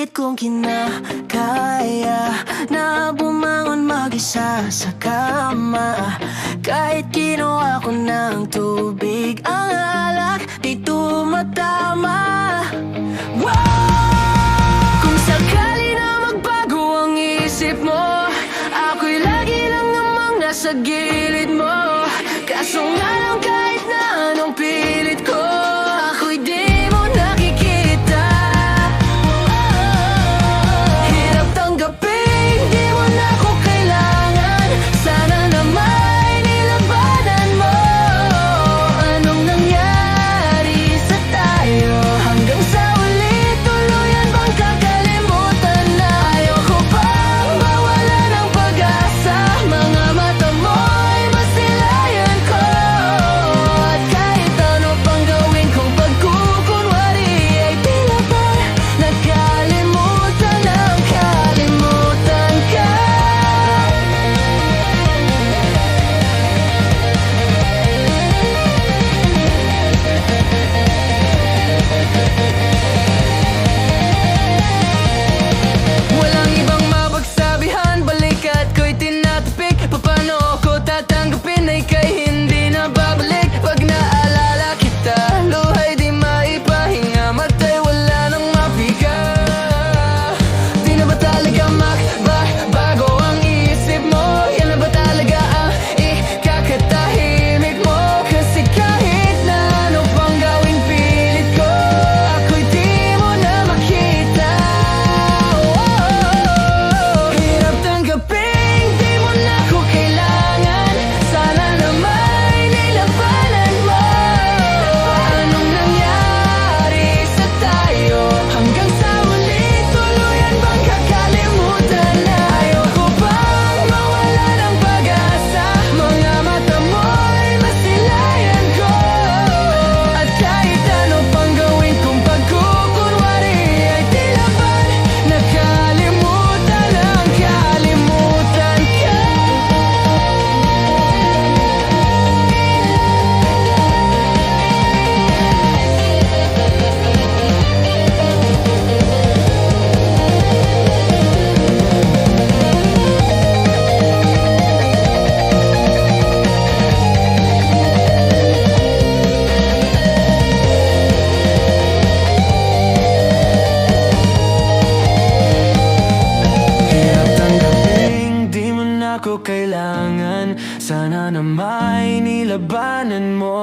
pilit kong kinakaya na bumangon mag-isa sa kama. Kahit kinuha ko ng tubig, ang alak di tumatama. Kung sakali na magbago ang isip mo, ako'y lagi lang namang nasa gilid mo. Kaso nga lang kahit na anong pilit ko, ako'y di mo nakikita. Hirap tanggapin, di mo na ako kailangan. Sana na may nilabanan mo. Anong nangyari sa tayo? Hanggang sa uli, tuluyan bang kakalimutan na? Ayoko pang mawala ng pag-asa. Mga mata mo'y masilayan ko. At kahit ano pang gawin kong pagkukunwari, ay tila ba nakalimutan ang kalimutan ka. Walang ibang mapagsabihan, balikat ko'y tinatapik. Paano ako tatanggapin ay kay hindi na babalik? Pag naalala kita, luhay di maipahinga, matay wala nang mapiga. Di na ba talaga bago ang isip mo? Yan na ba talaga ang ikakatahimik mo? Kasi kahit na ano pang gawing pilit ko, ako'y di mo na makita. Hirap tanggapin, di mo na ako kailangan. Sana na may nilabanan mo. Anong nangyari sa tayo? Hanggang sa uli, tuluyan bang kakalimutan na? Ayoko pang mawala ng pag-asa. Mga mata mo'y masilayan ko. At kahit ano pang gawin kong pagkukunwari, ay tila ba nakalimutan ang kalimutan ka. Hirap tanggapin, di mo na ako kailangan. Sana na may nilabanan mo.